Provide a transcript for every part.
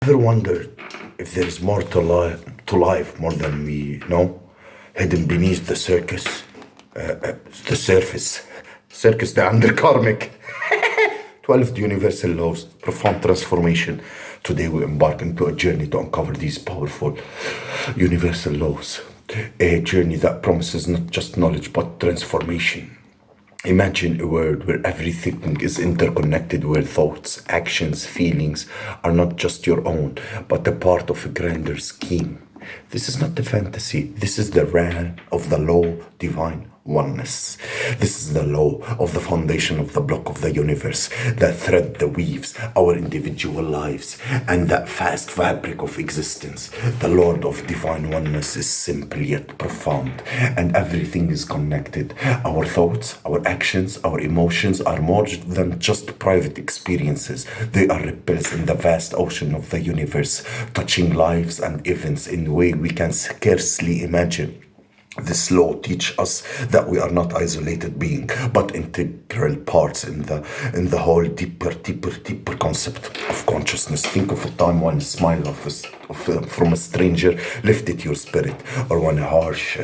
Ever wondered if there is more to life more than we know, hidden beneath the surface, circus, the underkarmic? 12 universal laws, profound transformation. Today we embark into a journey to uncover these powerful universal laws. A journey that promises not just knowledge but transformation. Imagine a world where everything is interconnected, where thoughts, actions, feelings are not just your own, but a part of a grander scheme. This is not a fantasy, this is the realm of the law, divine oneness. This is the law of the foundation of the block of the universe that thread the weaves our individual lives and that vast fabric of existence. The Lord of divine oneness is simple yet profound, and everything is connected. Our thoughts, our actions, our emotions are more than just private experiences. They are ripples in the vast ocean of the universe, touching lives and events in a way we can scarcely imagine. This law teaches us that we are not isolated beings, but integral parts in the whole deeper concept of consciousness. Think of a time when a smile from a stranger lifted your spirit, or when a harsh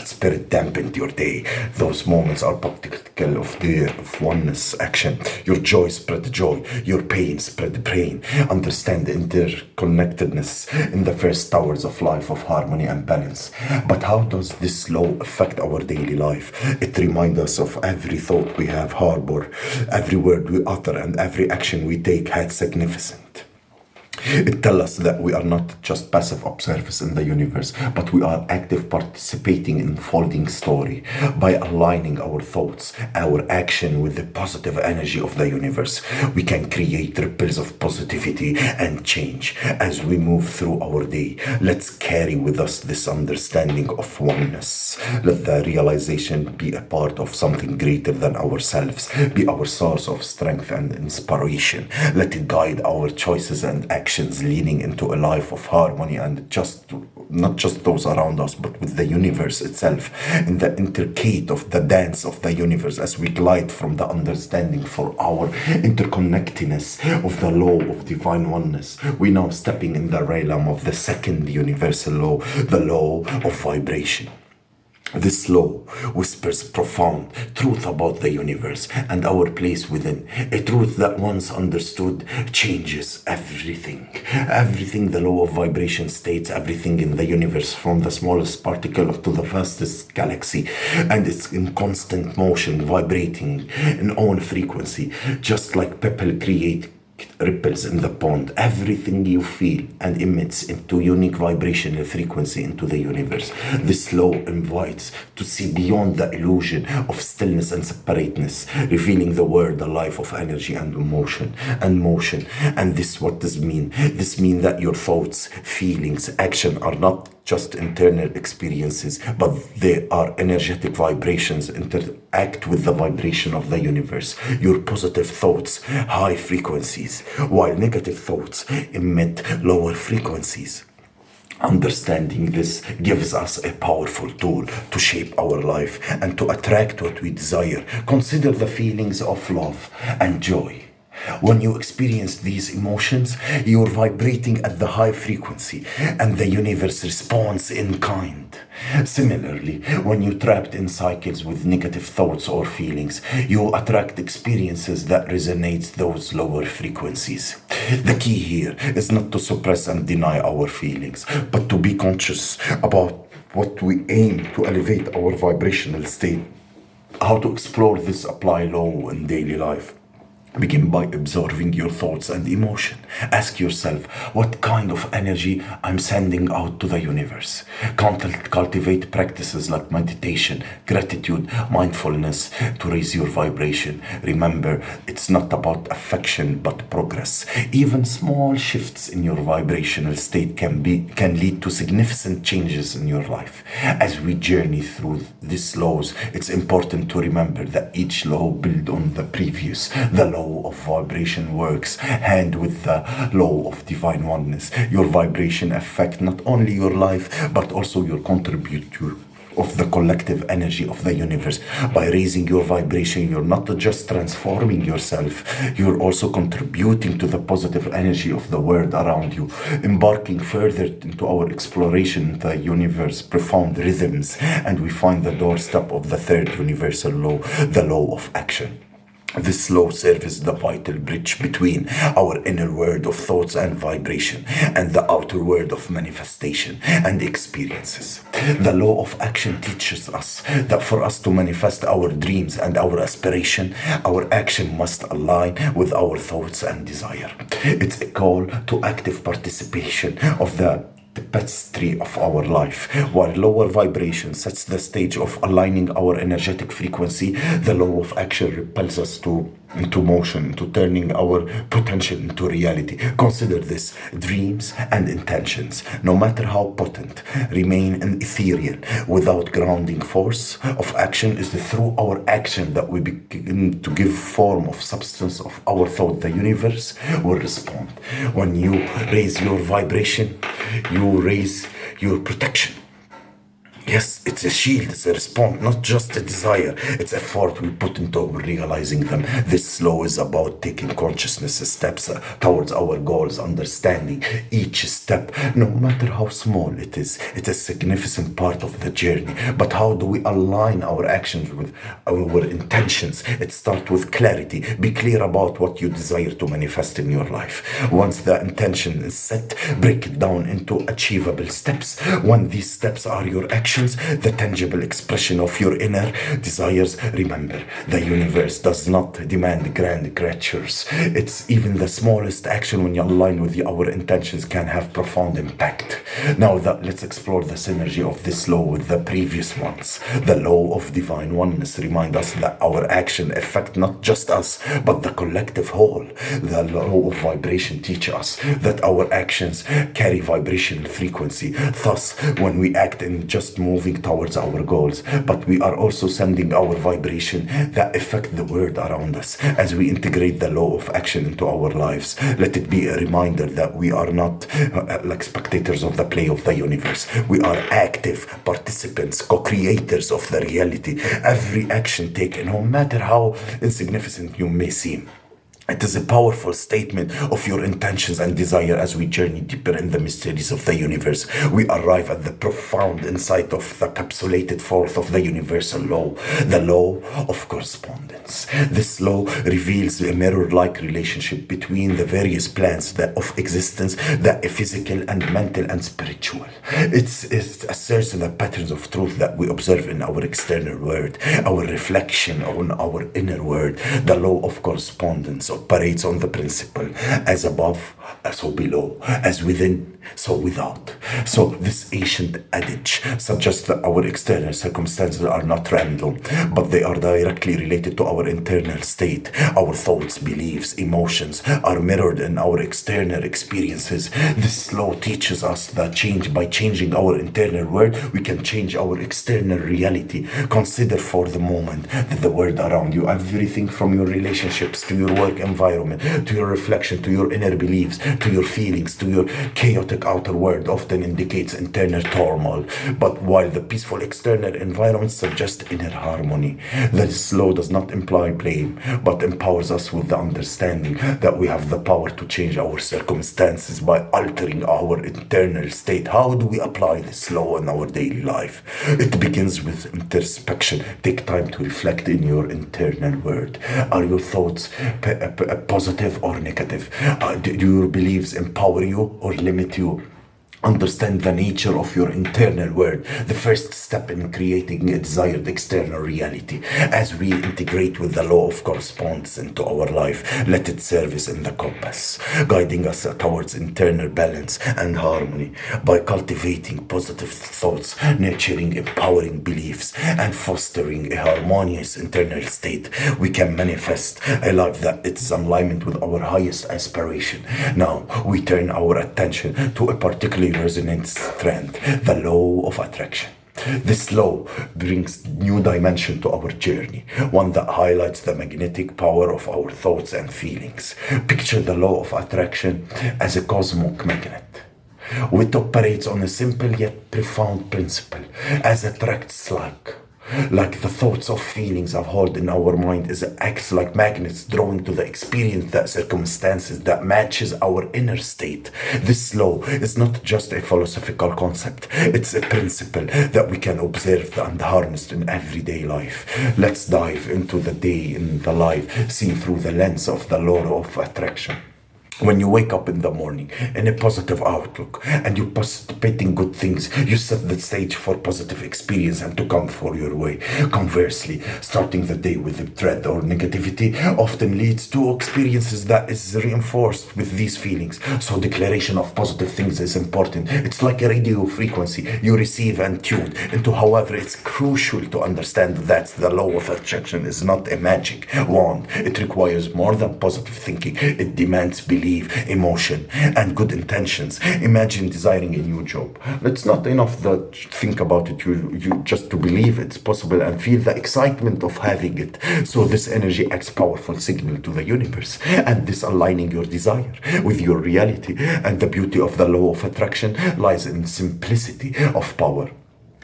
spirit dampened your day. Those moments are practical of oneness action. Your joy spread joy, your pain spread pain. Understand the interconnectedness in the first towers of life of harmony and balance. But how does this law affect our daily life? It reminds us of every thought we have harbor, every word we utter, and every action we take had significance. It tells us that we are not just passive observers in the universe, but we are active participating in unfolding story. By aligning our thoughts, our action with the positive energy of the universe, we can create ripples of positivity and change as we move through our day. Let's carry with us this understanding of oneness. Let the realization be a part of something greater than ourselves, be our source of strength and inspiration. Let it guide our choices and actions, leading into a life of harmony and not just those around us, but with the universe itself, in the intricate of the dance of the universe as we glide from the understanding for our interconnectedness of the law of divine oneness. We now stepping in the realm of the second universal law, the law of vibration. This law whispers profound truth about the universe and our place within. A truth that once understood changes everything. Everything the law of vibration states, everything in the universe, from the smallest particle to the vastest galaxy, and it's in constant motion, vibrating in own frequency, just like people create ripples in the pond. Everything you feel and emits into unique vibrational frequency into the universe. This law invites to see beyond the illusion of stillness and separateness, revealing the world, the life of energy and emotion and motion. And what does mean? This means that your thoughts, feelings, action are not just internal experiences, but they are energetic vibrations interact with the vibration of the universe. Your positive thoughts, high frequencies, while negative thoughts emit lower frequencies. Understanding this gives us a powerful tool to shape our life and to attract what we desire. Consider the feelings of love and joy. When you experience these emotions, you're vibrating at the high frequency and the universe responds in kind. Similarly, when you're trapped in cycles with negative thoughts or feelings, you attract experiences that resonate those lower frequencies. The key here is not to suppress and deny our feelings, but to be conscious about what we aim to elevate our vibrational state. How to explore this apply law in daily life. Begin by observing your thoughts and emotion. Ask yourself, what kind of energy I'm sending out to the universe? Cultivate practices like meditation, gratitude, mindfulness to raise your vibration. Remember, it's not about affection but progress. Even small shifts in your vibrational state can lead to significant changes in your life. As we journey through these laws, it's important to remember that each law builds on the previous. The law of vibration works hand with the law of divine oneness. Your vibration affect not only your life but also your contribute to of the collective energy of the universe. By raising your vibration, you're not just transforming yourself, you're also contributing to the positive energy of the world around you, embarking further into our exploration in the universe, profound rhythms, and we find the doorstep of the third universal law, the law of action. This law serves as the vital bridge between our inner world of thoughts and vibration and the outer world of manifestation and experiences. The law of action teaches us that for us to manifest our dreams and our aspiration, our action must align with our thoughts and desire. It's a call to active participation of the tapestry of our life. While lower vibration sets the stage of aligning our energetic frequency, the law of action repels us into motion, into turning our potential into reality. Consider this: dreams and intentions, no matter how potent, remain ethereal. Without grounding force of action, is through our action that we begin to give form of substance of our thought. The universe will respond. When you raise your vibration, you raise your protection. Yes, it's a shield, it's a response, not just a desire. It's effort we put into realizing them. This law is about taking consciousness steps towards our goals, understanding each step, no matter how small it is. It's a significant part of the journey. But how do we align our actions with our intentions? It starts with clarity. Be clear about what you desire to manifest in your life. Once the intention is set, break it down into achievable steps. When these steps are your actions, the tangible expression of your inner desires. Remember, the universe does not demand grand gestures. It's even the smallest action, when you align with our intentions, can have profound impact. Now let's explore the synergy of this law with the previous ones. The law of divine oneness reminds us that our action affect not just us, but the collective whole. The law of vibration teaches us that our actions carry vibrational frequency. Thus, when we act in just moving towards our goals, but we are also sending our vibration that affect the world around us. As we integrate the law of action into our lives, let it be a reminder that we are not like spectators of the play of the universe. We are active participants, co-creators of the reality. Every action taken, no matter how insignificant you may seem, it is a powerful statement of your intentions and desire. As we journey deeper in the mysteries of the universe, we arrive at the profound insight of the encapsulated force of the universal law, the law of correspondence. This law reveals a mirror-like relationship between the various planes of existence, the physical and mental and spiritual. It asserts the patterns of truth that we observe in our external world, our reflection on our inner world. The law of correspondence operates on the principle: as above, so below, as within, so without. So this ancient adage suggests that our external circumstances are not random, but they are directly related to our internal state. Our thoughts, beliefs, emotions are mirrored in our external experiences. This law teaches us that by changing our internal world, we can change our external reality. Consider for the moment that the world around you, everything from your relationships to your work environment, to your reflection, to your inner beliefs, to your feelings, to your chaotic outer world, often indicates internal turmoil. But while the peaceful external environment suggests inner harmony, this law does not imply blame, but empowers us with the understanding that we have the power to change our circumstances by altering our internal state. How do we apply this law in our daily life? It begins with introspection. Take time to reflect in your internal world. Are your thoughts positive or negative? Do your beliefs empower you or limit you? Understand the nature of your internal world, the first step in creating a desired external reality. As we integrate with the law of correspondence into our life, let it serve as in the compass, guiding us towards internal balance and harmony. By cultivating positive thoughts, nurturing empowering beliefs, and fostering a harmonious internal state, we can manifest a life that is in alignment with our highest aspiration. Now, we turn our attention to a particularly resonant strand, the law of attraction. This law brings new dimension to our journey, one that highlights the magnetic power of our thoughts and feelings. Picture the law of attraction as a cosmic magnet. It operates on a simple yet profound principle, as attracts like the thoughts of feelings of hold in our mind is acts like magnets drawing to the experience that circumstances that matches our inner state. This law is not just a philosophical concept, it's a principle that we can observe and harness in everyday life. Let's dive into the day in the life seen through the lens of the law of attraction. When you wake up in the morning in a positive outlook and you participate in good things, you set the stage for positive experience and to come for your way. Conversely, starting the day with dread or negativity often leads to experiences that is reinforced with these feelings. So declaration of positive things is important. It's like a radio frequency you receive and tune into. However, it's crucial to understand that the law of attraction is not a magic wand. It requires more than positive thinking. It demands belief, emotion, and good intentions. Imagine desiring a new job. It's not enough that think about it. You just to believe it's possible and feel the excitement of having it. So this energy acts powerful signal to the universe, and this aligning your desire with your reality. And the beauty of the law of attraction lies in simplicity of power.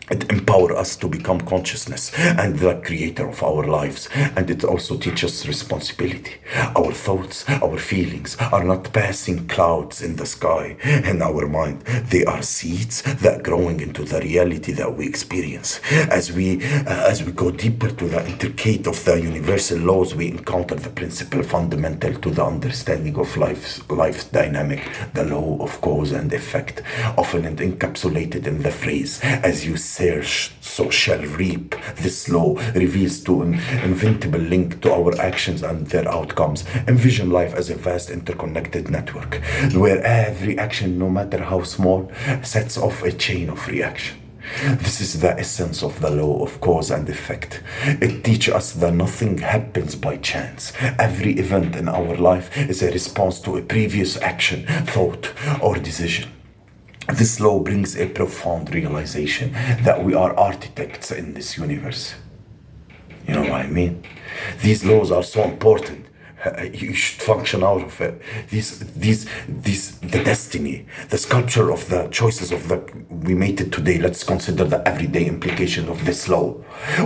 It empowers us to become consciousness and the creator of our lives. And it also teaches responsibility. Our thoughts, our feelings are not passing clouds in the sky in our mind. They are seeds that growing into the reality that we experience. As we go deeper to the intricate of the universal laws, we encounter the principle fundamental to the understanding of life's dynamic, the law of cause and effect, often encapsulated in the phrase, as you search, so shall reap. This law reveals to an inventable link to our actions and their outcomes. Envision life as a vast interconnected network, where every action, no matter how small, sets off a chain of reaction. This is the essence of the law of cause and effect. It teaches us that nothing happens by chance. Every event in our life is a response to a previous action, thought, or decision. This law brings a profound realization that we are architects in this universe. You know what I mean? These laws are so important. You should function out of it. The destiny, the sculpture of the choices of we made it today. Let's consider the everyday implication of this law.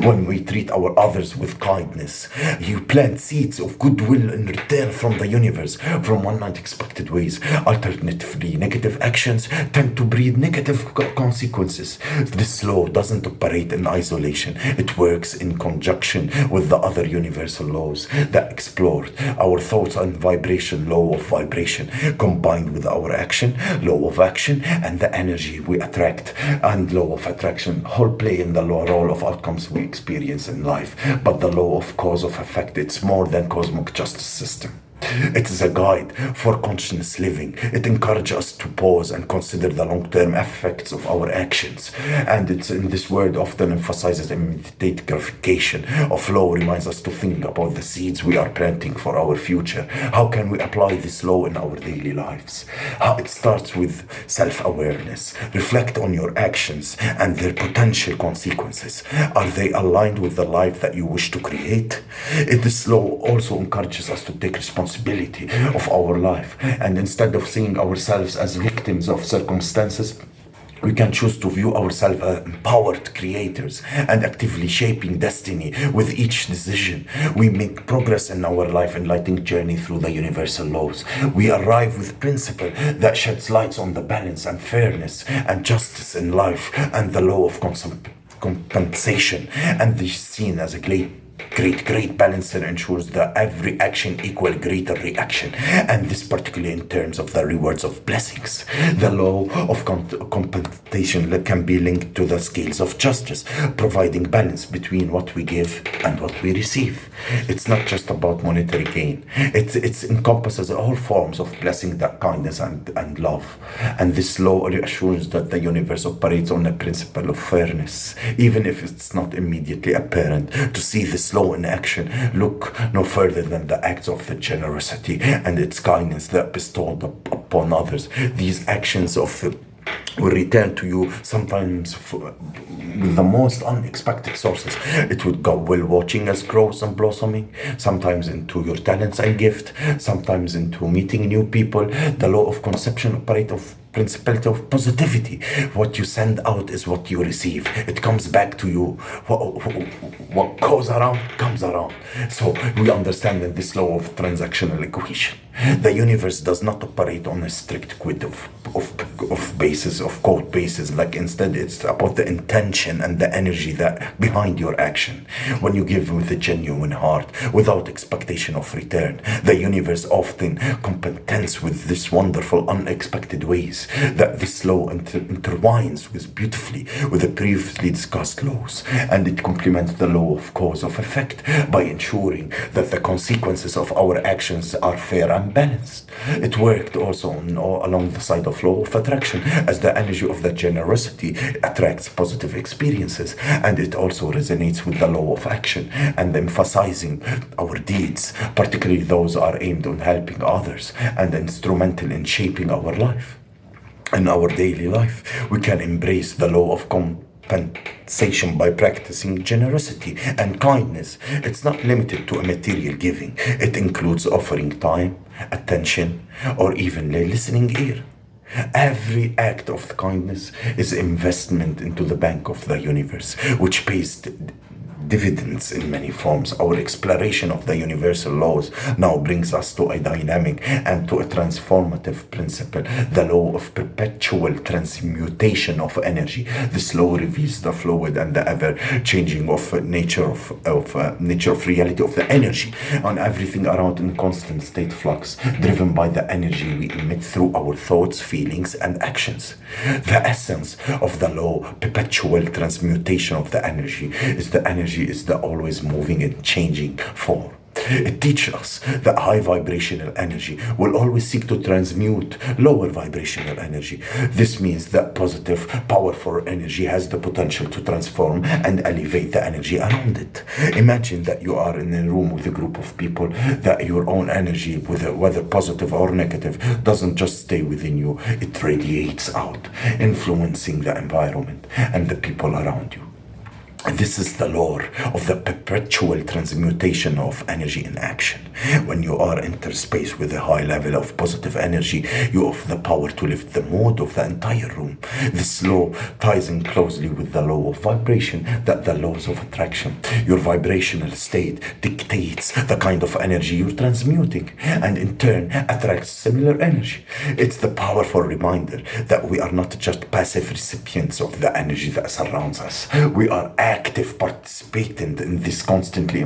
When we treat our others with kindness, you plant seeds of goodwill in return from the universe, from unexpected ways. Alternatively, negative actions tend to breed negative consequences. This law doesn't operate in isolation. It works in conjunction with the other universal laws that explored our thoughts and vibration, law of vibration, combined with our action, law of action, and the energy we attract, and law of attraction, whole play in the role of outcomes we experience in life. But the law of cause of effect, it's more than cosmic justice system. It is a guide for conscious living. It encourages us to pause and consider the long-term effects of our actions. And it's in this word often emphasizes immediate gratification of law, reminds us to think about the seeds we are planting for our future. How can we apply this law in our daily lives? It starts with self-awareness. Reflect on your actions and their potential consequences. Are they aligned with the life that you wish to create? This law also encourages us to take responsibility of our life, and instead of seeing ourselves as victims of circumstances, we can choose to view ourselves as empowered creators and actively shaping destiny. With each decision, we make progress in our life enlightening journey through the universal laws. We arrive with principle that sheds lights on the balance and fairness and justice in life, and the law of compensation, and this seen as a great balancer ensures that every action equal greater reaction, and this particularly in terms of the rewards of blessings. The law of compensation can be linked to the scales of justice, providing balance between what we give and what we receive. It's not just about monetary gain. It encompasses all forms of blessing, that kindness and love. And this law reassures that the universe operates on a principle of fairness, even if it's not immediately apparent. To see this law in action, look no further than the acts of the generosity and its kindness that bestowed upon others. These actions will return to you sometimes with the most unexpected sources. It would go while watching us grow and blossoming, sometimes into your talents and gift, sometimes into meeting new people. The law of conception operates principality of positivity. What you send out is what you receive. It comes back to you. What goes around comes around. So we understand in this law of transactional equation, the universe does not operate on a strict grid of basis, of code basis. Like instead, it's about the intention and the energy that behind your action. When you give with a genuine heart, without expectation of return, the universe often competes with this wonderful, unexpected ways that this law intertwines with beautifully with the previously discussed laws, and it complements the law of cause of effect by ensuring that the consequences of our actions are fair and balanced. It worked also along the side of law of attraction, as the energy of the generosity attracts positive experiences, and it also resonates with the law of action and emphasizing our deeds, particularly those are aimed on helping others and instrumental in shaping our life. In our daily life, we can embrace the law of compensation by practicing generosity and kindness. It's not limited to a material giving. It includes offering time, attention, or even a listening ear. Every act of kindness is investment into the bank of the universe, which pays dividends in many forms. Our exploration of the universal laws now brings us to a dynamic and to a transformative principle, the law of perpetual transmutation of energy. This law reveals the fluid and the ever-changing nature of reality of the energy on everything around in constant state flux, driven by the energy we emit through our thoughts, feelings, and actions. The essence of the law, perpetual transmutation of the energy, is the always moving and changing form. It teaches us that high vibrational energy will always seek to transmute lower vibrational energy. This means that positive, powerful energy has the potential to transform and elevate the energy around it. Imagine that you are in a room with a group of people, that your own energy, whether positive or negative, doesn't just stay within you, it radiates out, influencing the environment and the people around you. This is the law of the perpetual transmutation of energy in action. When you are interspace with a high level of positive energy, you have the power to lift the mood of the entire room. This law ties in closely with the law of vibration, that the laws of attraction. Your vibrational state dictates the kind of energy you're transmuting, and in turn attracts similar energy. It's the powerful reminder that we are not just passive recipients of the energy that surrounds us. We are active participant in this, constantly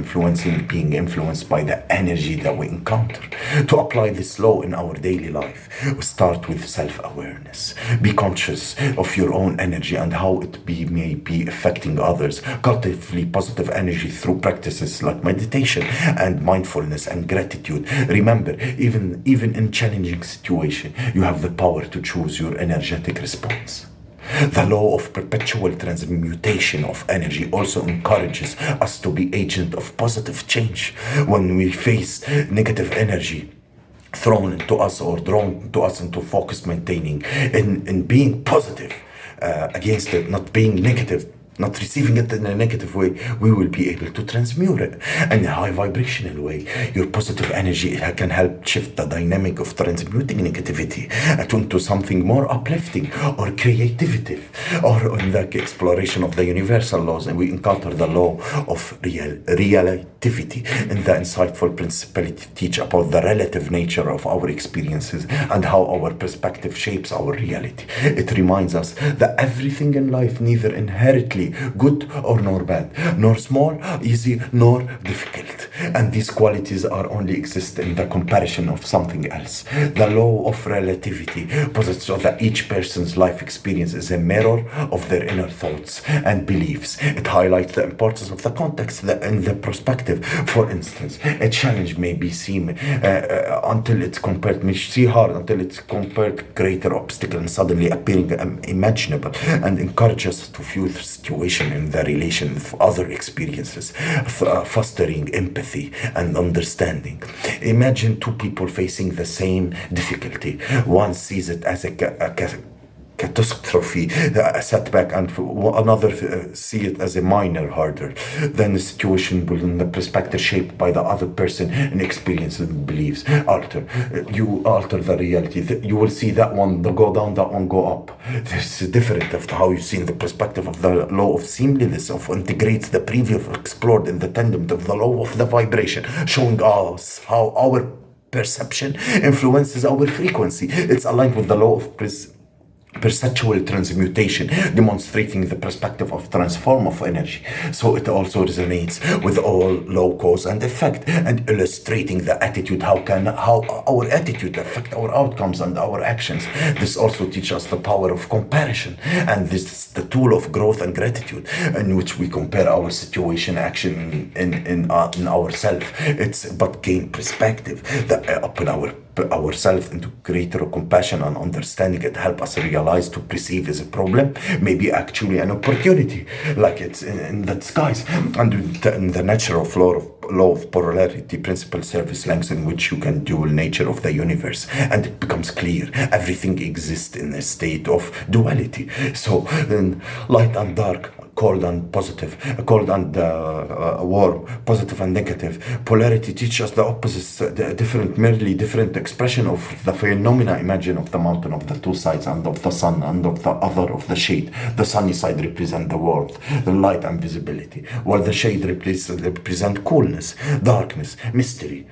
being influenced by the energy that we encounter. To apply this law in our daily life, we start with self-awareness. Be conscious of your own energy and how it may be affecting others. Cultivate positive energy through practices like meditation and mindfulness and gratitude. Remember, even in challenging situations, you have the power to choose your energetic response. The law of perpetual transmutation of energy also encourages us to be agents of positive change. When we face negative energy thrown into us or drawn to us into focus maintaining, in being positive against it, not being negative, not receiving it in a negative way, we will be able to transmute it in a high vibrational way. Your positive energy can help shift the dynamic of transmuting negativity into something more uplifting or creativity, or in the exploration of the universal laws. And we encounter the law of relativity and the insightful principality teach about the relative nature of our experiences and how our perspective shapes our reality. It reminds us that everything in life, neither inherently good or nor bad, nor small, easy, nor difficult, and these qualities are only exist in the comparison of something else. The law of relativity posits that each person's life experience is a mirror of their inner thoughts and beliefs. It highlights the importance of the context and the perspective. For instance, a challenge may be seen until it's compared greater obstacle and suddenly appearing imaginable, and encourages us to view the situation in the relation with other experiences, fostering empathy and understanding. Imagine two people facing the same difficulty. One sees it as a catastrophe, a setback, and another see it as a minor harder. Then the situation will, in the perspective shaped by the other person and experience and beliefs, you alter the reality. You will see that one go down, that one go up. This is different of how you see in the perspective of the law of seamlessness, of integrates the previous explored in the tandem of the law of the vibration, showing us how our perception influences our frequency. It's aligned with the law of perceptual transmutation, demonstrating the perspective of transform of energy. So it also resonates with all law, cause and effect, and illustrating the attitude, how our attitude affect our outcomes and our actions. This also teaches us the power of comparison, and this is the tool of growth and gratitude, in which we compare our situation, action in ourselves. It's but gain perspective that upon ourselves into greater compassion and understanding. It help us realize to perceive as a problem maybe actually an opportunity, like it's in the skies. And in the natural law of polarity principle service lengths in which you can dual nature of the universe, and it becomes clear everything exists in a state of duality. So in light and dark, cold and positive, cold and warm, positive and negative. Polarity teaches us the opposites, merely different expression of the phenomena. Imagine of the mountain of the two sides, and of the sun, and of the other of the shade. The sunny side represent the warmth, the light and visibility, while the shade represent coolness, darkness, mystery.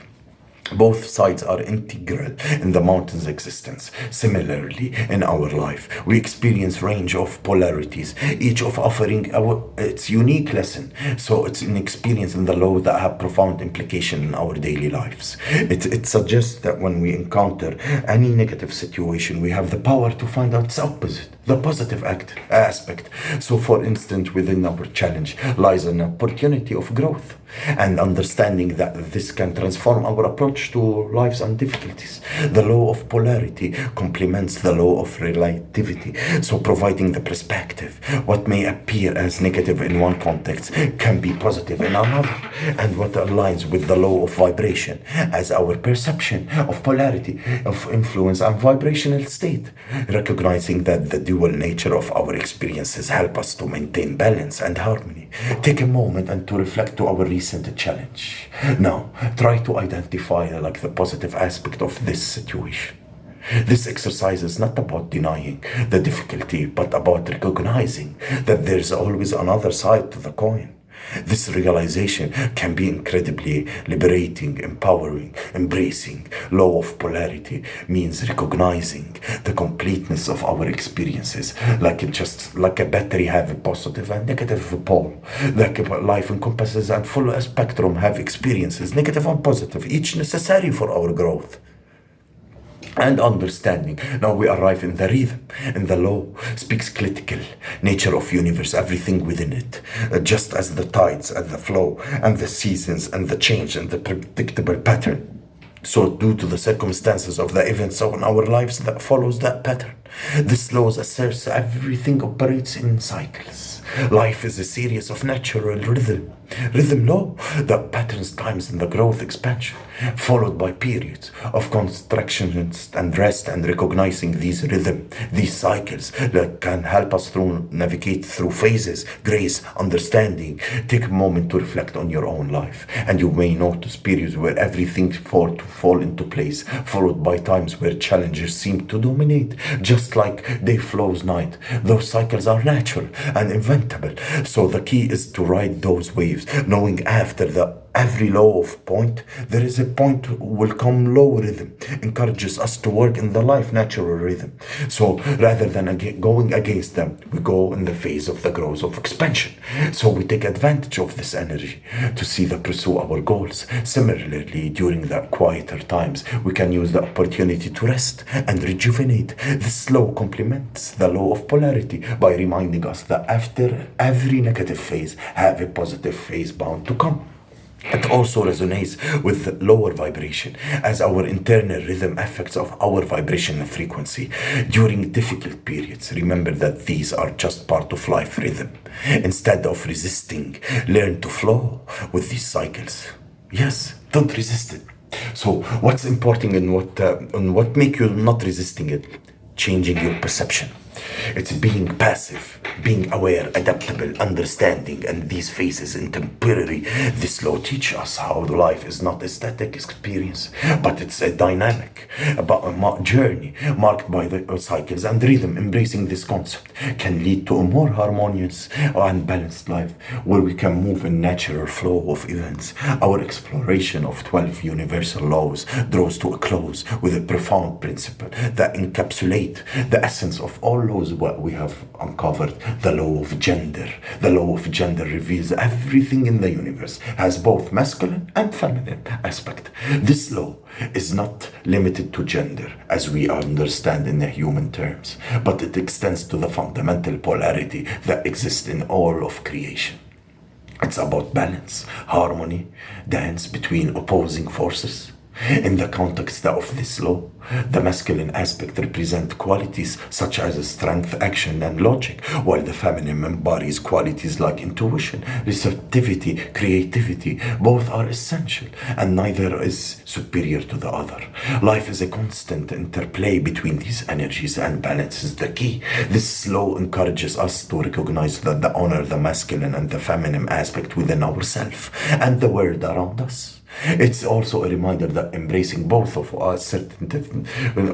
Both sides are integral in the mountain's existence. Similarly, in our life, we experience range of polarities, each of offering its unique lesson. So it's an experience in the law that have profound implication in our daily lives. It suggests that when we encounter any negative situation, we have the power to find out its opposite, the positive aspect. So for instance, within our challenge lies an opportunity of growth, and understanding that this can transform our approach to lives and difficulties. The law of polarity complements the law of relativity, so providing the perspective. What may appear as negative in one context can be positive in another, and what aligns with the law of vibration as our perception of polarity, of influence and vibrational state. Recognizing that the dual nature of our experiences help us to maintain balance and harmony. Take a moment and to reflect to our recent challenge. Now, try to identify the positive aspect of this situation. This exercise is not about denying the difficulty, but about recognizing that there's always another side to the coin. This realization can be incredibly liberating, empowering. Embracing law of polarity means recognizing the completeness of our experiences, like a battery have a positive and negative pole, like life encompasses and full spectrum have experiences, negative and positive, each necessary for our growth and understanding. Now we arrive in the rhythm, and the law speaks critical nature of universe, everything within it, just as the tides and the flow and the seasons and the change and the predictable pattern. So due to the circumstances of the events in our lives that follows that pattern, this law asserts everything operates in cycles. Life is a series of natural rhythm law that patterns times in the growth expansion, followed by periods of contraction and rest, and recognizing these cycles that can help us navigate through phases, grace, understanding. Take a moment to reflect on your own life, and you may notice periods where everything fall into place, followed by times where challenges seem to dominate, just like day flows night. Those cycles are natural and inventable. So the key is to ride those waves, knowing after every low of point, there is a point will come low rhythm, encourages us to work in the life natural rhythm. So rather than going against them, we go in the phase of the growth of expansion. So we take advantage of this energy to pursue our goals. Similarly, during the quieter times, we can use the opportunity to rest and rejuvenate. This law complements the law of polarity by reminding us that after every negative phase, have a positive phase bound to come. It also resonates with lower vibration, as our internal rhythm affects of our vibrational frequency during difficult periods. Remember that these are just part of life rhythm. Instead of resisting, learn to flow with these cycles. Yes, don't resist it. So what's important and what make you not resisting it? Changing your perception. It's being passive, being aware, adaptable, understanding, and these phases in temporary. This law teaches us how life is not a static experience, but it's a dynamic, about a journey marked by the cycles and rhythm. Embracing this concept can lead to a more harmonious and balanced life, where we can move in natural flow of events. Our exploration of 12 universal laws draws to a close with a profound principle that encapsulate the essence of all laws what we have uncovered. The law of gender. The law of gender reveals everything in the universe has both masculine and feminine aspect. This law is not limited to gender as we understand in the human terms, but it extends to the fundamental polarity that exists in all of creation. It's about balance, harmony, dance between opposing forces. In the context of this law, the masculine aspect represents qualities such as strength, action, and logic, while the feminine embodies qualities like intuition, receptivity, creativity. Both are essential, and neither is superior to the other. Life is a constant interplay between these energies, and balance is the key. This law encourages us to recognize that the honor the masculine and the feminine aspect within ourselves and the world around us. It's also a reminder that embracing both of our certain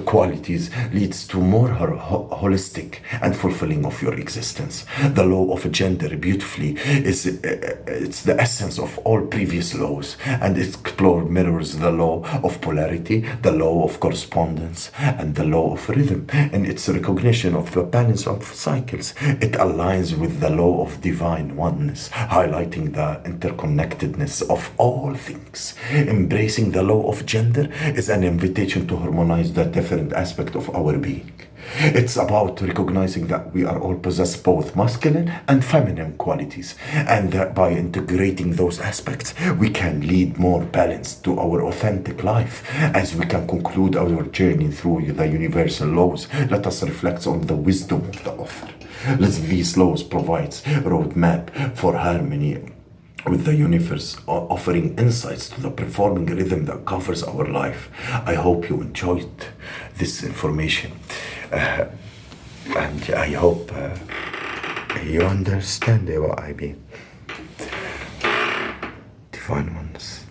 qualities leads to more holistic and fulfilling of your existence. The law of gender beautifully is it's the essence of all previous laws, and it mirrors the law of polarity, the law of correspondence, and the law of rhythm. In its recognition of the balance of cycles, it aligns with the law of divine oneness, highlighting the interconnectedness of all things. Embracing the law of gender is an invitation to harmonize the different aspects of our being. It's about recognizing that we are all possess both masculine and feminine qualities, and that by integrating those aspects, we can lead more balance to our authentic life. As we can conclude our journey through the universal laws, let us reflect on the wisdom of the author. Let these laws provide a roadmap for harmony with the universe, offering insights to the performing rhythm that covers our life. I hope you enjoyed this information, and I hope you understand what I mean. Divine oneness.